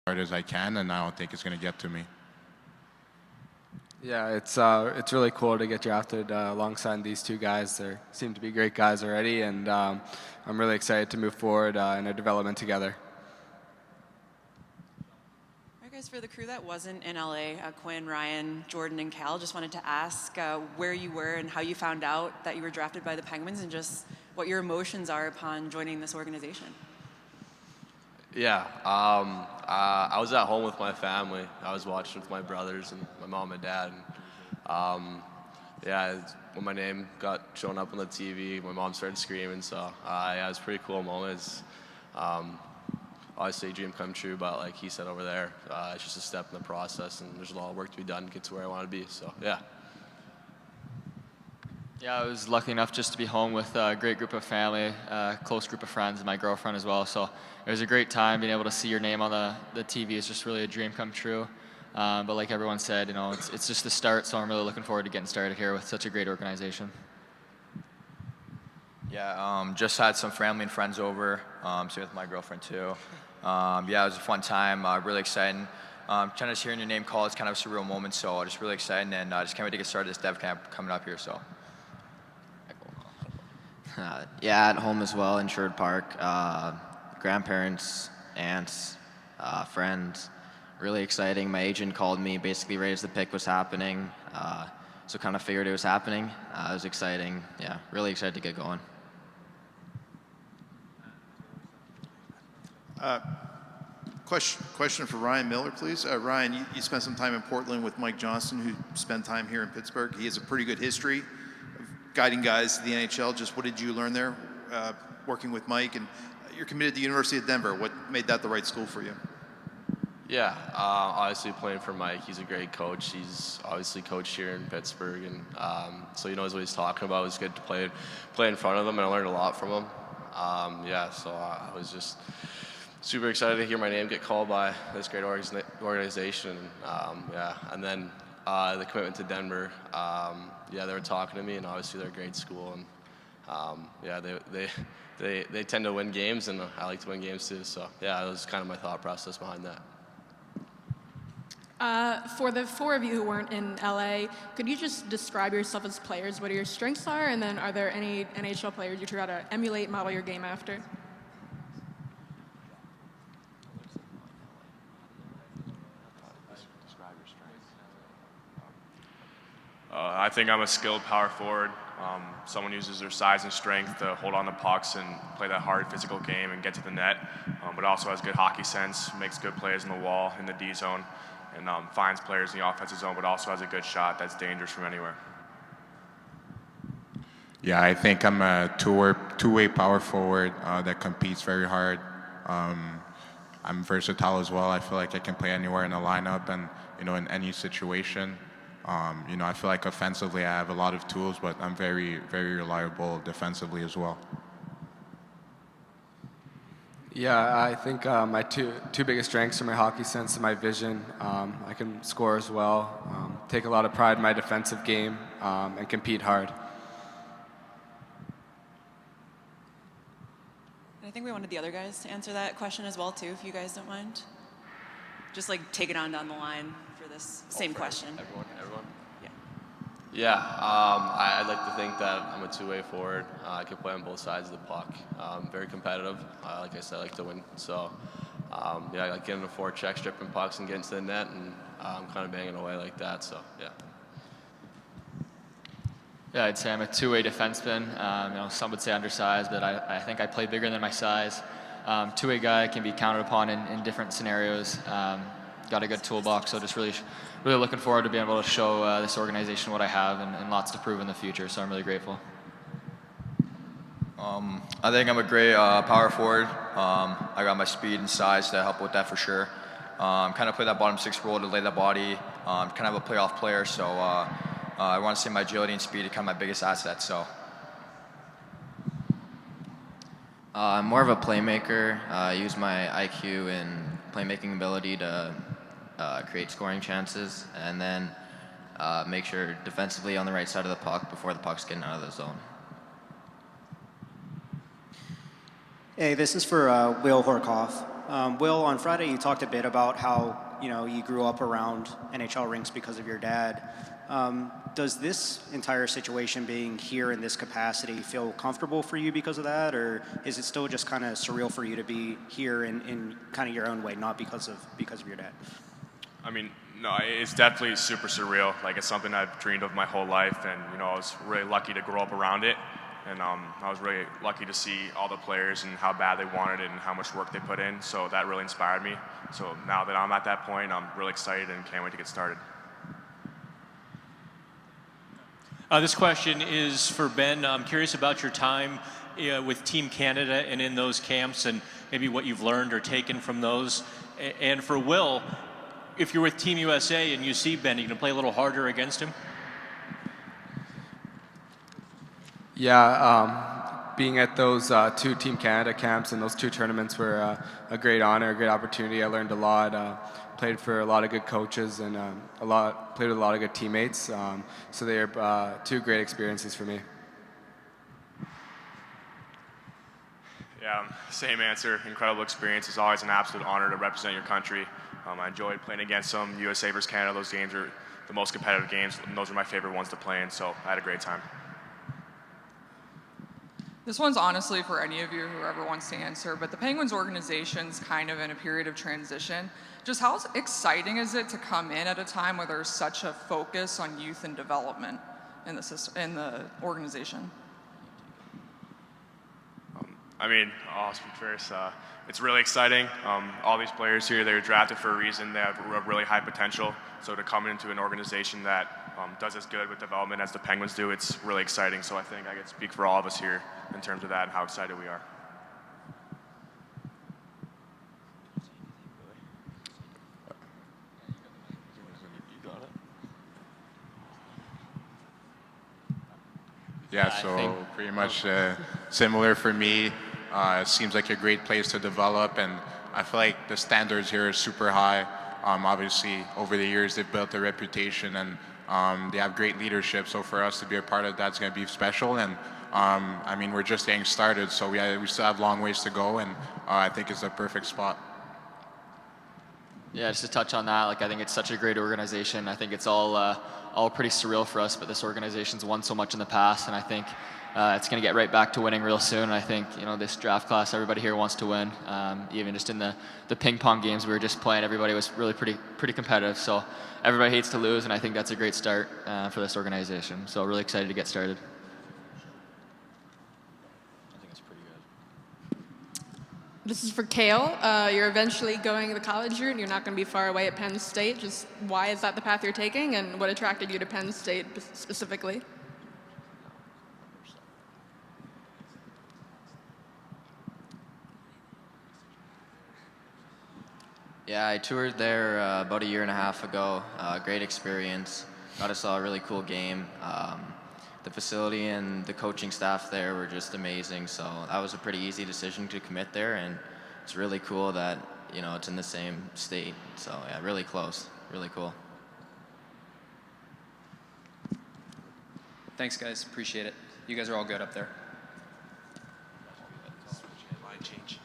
hard as I can, and I don't think it's going to get to me. Yeah, it's really cool to get drafted alongside these two guys. They seem to be great guys already, and I'm really excited to move forward in our development together. All right, guys, for the crew that wasn't in LA, Quinn, Ryan, Jordan, and Cal, just wanted to ask where you were and how you found out that you were drafted by the Penguins, and just what your emotions are upon joining this organization. Yeah, I was at home with my family. I was watching with my brothers and my mom and dad. And, yeah, when my name got shown up on the TV, my mom started screaming. So yeah, it was a pretty cool moment. It's obviously a dream come true, but like he said over there, it's just a step in the process, and there's a lot of work to be done to get to where I want to be. So yeah. Yeah, I was lucky enough just to be home with a great group of family, a close group of friends, and my girlfriend as well. So it was a great time. Being able to see your name on the TV is just really a dream come true. But like everyone said, you know, it's just the start. So I'm really looking forward to getting started here with such a great organization. Yeah, just had some family and friends over. So with my girlfriend too. Yeah, it was a fun time. Really exciting. Kind of hearing your name called is kind of a surreal moment. So just really exciting, and just can't wait to get started this dev camp coming up here. So. Yeah, at home as well in Sherwood Park. Grandparents, aunts, friends. Really exciting. My agent called me basically right as the pick was happening. So kind of figured it was happening. It was exciting. Yeah, really excited to get going. Question for Ryan Miller, please. Ryan, you spent some time in Portland with Mike Johnston, who spent time here in Pittsburgh. He has a pretty good history guiding guys to the NHL. Just what did you learn there working with Mike? And you're committed to the University of Denver. What made that the right school for you? Yeah, obviously playing for Mike, he's a great coach. He's obviously coached here in Pittsburgh, and so he knows what he's talking about. It was good to play in front of him, and I learned a lot from him. Yeah, so I was just super excited to hear my name get called by this great organization. Yeah, and then the commitment to Denver. Yeah, they were talking to me, and obviously they're a great school, and yeah, they tend to win games, and I like to win games too. So yeah, that was kind of my thought process behind that. For the four of you who weren't in LA, could you just describe yourself as players? What your strengths are, and then are there any NHL players you try to emulate, model your game after? I think I'm a skilled power forward. Someone uses their size and strength to hold on to pucks and play that hard physical game and get to the net, but also has good hockey sense, makes good plays in the wall, in the D zone, and finds players in the offensive zone, but also has a good shot that's dangerous from anywhere. Yeah, I think I'm a two-way power forward that competes very hard. I'm versatile as well. I feel like I can play anywhere in the lineup and, you know, in any situation. You know, I feel like offensively I have a lot of tools, but I'm very, very reliable defensively as well. Yeah, I think my two biggest strengths are my hockey sense and my vision. I can score as well, take a lot of pride in my defensive game, and compete hard. I think we wanted the other guys to answer that question as well too, if you guys don't mind. Just like take it on down the line for this same question. Everyone? Yeah. Yeah, I'd like to think that I'm a two-way forward. I can play on both sides of the puck. Very competitive. Like I said, I like to win. So, yeah, I like getting a forecheck, stripping pucks, and getting to the net, and kind of banging away like that. So, yeah. Yeah, I'd say I'm a two-way defenseman. You know, some would say undersized, but I think I play bigger than my size. Two-way guy, can be counted upon in different scenarios. Got a good toolbox, so just really looking forward to being able to show this organization what I have and lots to prove in the future, so I'm really grateful. I think I'm a great power forward. I got my speed and size to help with that for sure. Kind of play that bottom six role to lay that body. Kind of a playoff player, so I want to say my agility and speed are kind of my biggest assets. So. I'm more of a playmaker. I use my IQ and playmaking ability to create scoring chances, and then make sure defensively on the right side of the puck before the puck's getting out of the zone. Hey, this is for Will Horkoff. Will, on Friday you talked a bit about how you grew up around NHL rinks because of your dad. Does this entire situation being here in this capacity feel comfortable for you because of that, or is it still just kind of surreal for you to be here in kind of your own way, not because of your dad? I mean, no, it's definitely super surreal. Like, it's something I've dreamed of my whole life, and I was really lucky to grow up around it. And I was really lucky to see all the players and how bad they wanted it and how much work they put in. So that really inspired me. So now that I'm at that point, I'm really excited and can't wait to get started. This question is for Ben. I'm curious about your time with Team Canada and in those camps, and maybe what you've learned or taken from those. And for Will, if you're with Team USA and you see Ben, are you going to play a little harder against him? Yeah, being at those 2 Team Canada camps and those 2 tournaments were a great honor, a great opportunity. I learned a lot, played for a lot of good coaches, and played with a lot of good teammates. So they are 2 great experiences for me. Yeah, same answer. Incredible experience. It's always an absolute honor to represent your country. I enjoyed playing against them. USA versus Canada, those games are the most competitive games, and those are my favorite ones to play in, so I had a great time. This one's honestly for any of you, whoever wants to answer, but the Penguins organization's kind of in a period of transition. Just how exciting is it to come in at a time where there's such a focus on youth and development in the organization? I mean, I'll speak first. It's really exciting. All these players here, they were drafted for a reason. They have really high potential. So to come into an organization that does as good with development as the Penguins do, it's really exciting. So I think I can speak for all of us here in terms of that and how excited we are. Yeah, so pretty much similar for me. It seems like a great place to develop, and I feel like the standards here are super high. Obviously, over the years, they've built a reputation, and they have great leadership. So for us to be a part of that's going to be special. And I mean, we're just getting started, so we still have long ways to go, and I think it's a perfect spot. Yeah, just to touch on that, I think it's such a great organization. I think it's all pretty surreal for us, but this organization's won so much in the past, and I think it's going to get right back to winning real soon. And I think this draft class, everybody here wants to win. Even just in the ping pong games we were just playing, everybody was really pretty competitive. So everybody hates to lose, and I think that's a great start for this organization. So really excited to get started. This is for Kale. You're eventually going the college route, and you're not going to be far away at Penn State. Just why is that the path you're taking, and what attracted you to Penn State specifically? Yeah, I toured there about a year and a half ago. Great experience. Got to saw a really cool game. The facility and the coaching staff there were just amazing. So that was a pretty easy decision to commit there, and it's really cool that it's in the same state. So yeah, really close, really cool. Thanks, guys. Appreciate it. You guys are all good up there. Line change.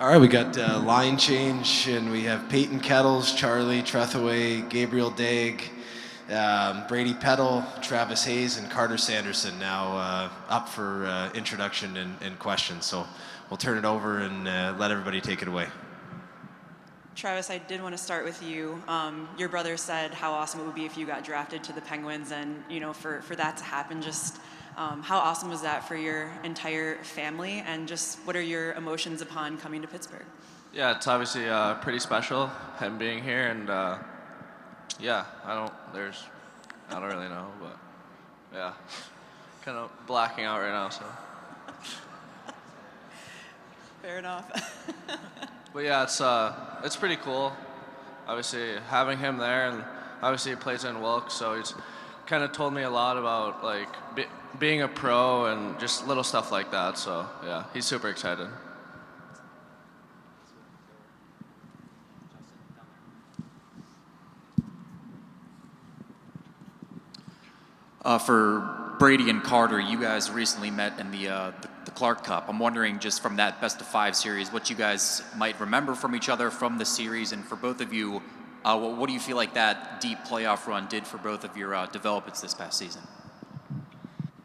All right, we got line change, and we have Peyton Kettles, Charlie Trethaway, Gabriel Daig, Brady Peddle, Travis Hayes, and Carter Sanderson now up for introduction and questions. So we'll turn it over and let everybody take it away. Travis, I did want to start with you. Your brother said how awesome it would be if you got drafted to the Penguins, and for that to happen, just how awesome was that for your entire family, and just what are your emotions upon coming to Pittsburgh? Yeah, it's obviously pretty special him being here, and yeah, I don't really know, but yeah, kind of blacking out right now. So, Fair enough. but yeah, it's pretty cool. Obviously, having him there, and obviously he plays in Wilkes, so he's kind of told me a lot about like being a pro and just little stuff like that. So yeah, he's super excited. For Brady and Carter, you guys recently met in the Clark Cup. I'm wondering, just from that best of 5 series, what you guys might remember from each other from the series, and for both of you, what do you feel like that deep playoff run did for both of your developments this past season?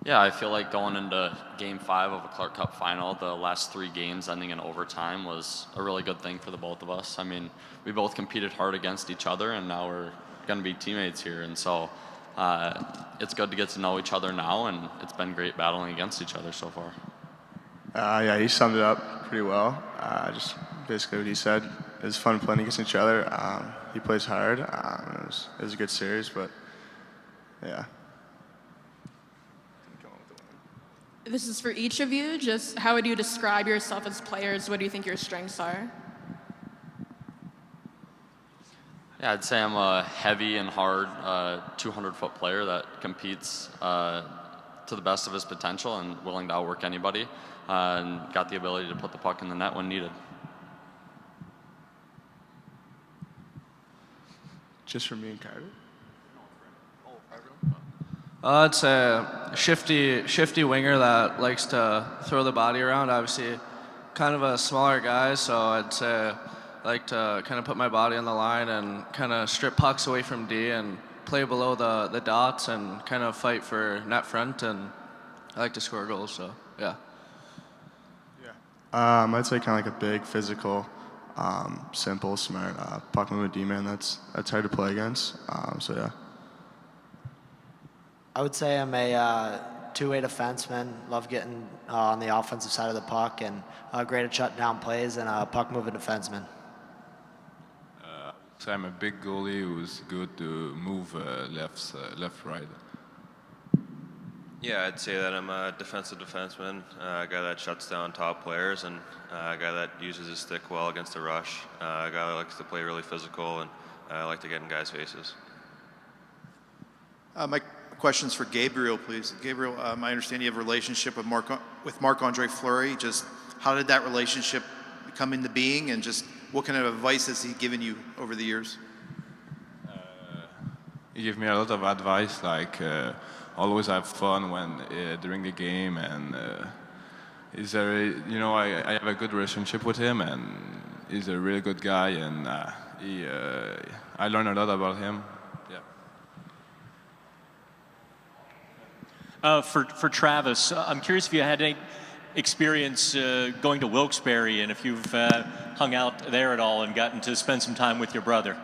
Yeah, I feel like going into Game 5 of a Clark Cup final, the last 3 games ending in overtime was a really good thing for the both of us. I mean, we both competed hard against each other, and now we're going to be teammates here, and so it's good to get to know each other now, and it's been great battling against each other so far. Yeah, he summed it up pretty well. Just basically what he said. It was fun playing against each other. He plays hard. It was a good series, but yeah. This is for each of you. Just how would you describe yourself as players? What do you think your strengths are? Yeah, I'd say I'm a heavy and hard 200-foot player that competes to the best of his potential and willing to outwork anybody, and got the ability to put the puck in the net when needed. Just for me and Carter? It's a shifty winger that likes to throw the body around. Obviously, kind of a smaller guy, so I'd say I like to kind of put my body on the line and kind of strip pucks away from D and play below the dots and kind of fight for net front, and I like to score goals, so yeah. I'd say kind of like a big, physical, simple, smart puck moving D-man. That's hard to play against, so yeah. I would say I'm a two-way defenseman. Love getting on the offensive side of the puck, and great at shutting down plays, and a puck-moving defenseman. So I'm a big goalie who's good to move left, right. Yeah, I'd say that I'm a defensive defenseman, a guy that shuts down top players, and a guy that uses his stick well against the rush, a guy that likes to play really physical, and I like to get in guys' faces. My question's for Gabriel, please. Gabriel, I understand you have a relationship with Marc-Andre Fleury. Just how did that relationship come into being, and just what kind of advice has he given you over the years? He gave me a lot of advice, like always have fun when during the game, and he's a, I have a good relationship with him, and he's a really good guy, and I learned a lot about him. Yeah. For Travis, I'm curious if you had any experience going to Wilkes-Barre, and if you've hung out there at all and gotten to spend some time with your brother.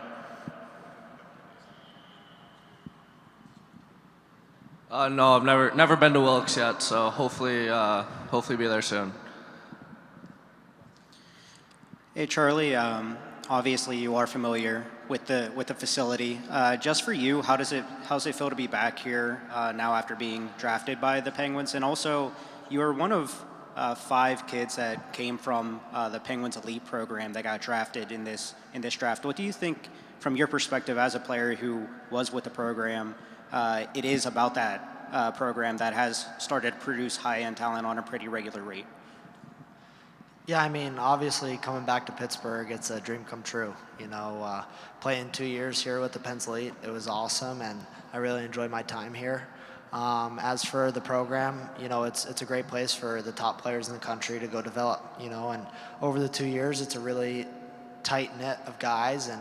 No, I've never been to Wilkes yet, so hopefully be there soon. Hey Charlie, obviously you are familiar with the facility. Just for you, how does it feel to be back here now after being drafted by the Penguins? And also, you are one of 5 kids that came from the Penguins elite program that got drafted in this draft. What do you think, from your perspective as a player who was with the program, it is about that program that has started to produce high-end talent on a pretty regular rate? Yeah, I mean, obviously coming back to Pittsburgh, it's a dream come true. Playing 2 years here with the Pens Elite, it was awesome, and I really enjoyed my time here. As for the program, it's a great place for the top players in the country to go develop, and over the 2 years, it's a really tight knit of guys, and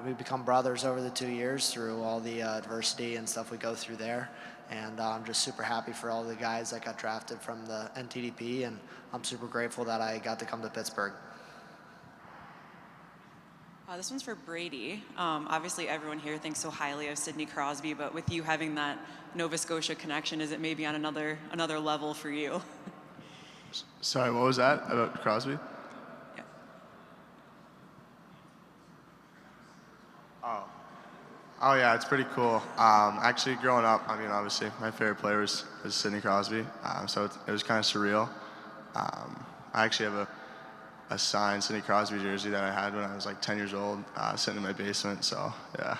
we become brothers over the 2 years through all the adversity and stuff we go through there. And I'm just super happy for all the guys that got drafted from the NTDP, and I'm super grateful that I got to come to Pittsburgh. This one's for Brady. Obviously, everyone here thinks so highly of Sidney Crosby, but with you having that Nova Scotia connection, is it maybe on another level for you? Sorry, what was that about Crosby? Oh yeah, it's pretty cool. Actually, growing up, I mean, obviously, my favorite player was Sidney Crosby, so it was kind of surreal. I actually have a signed Sidney Crosby jersey that I had when I was like 10 years old, sitting in my basement. So yeah,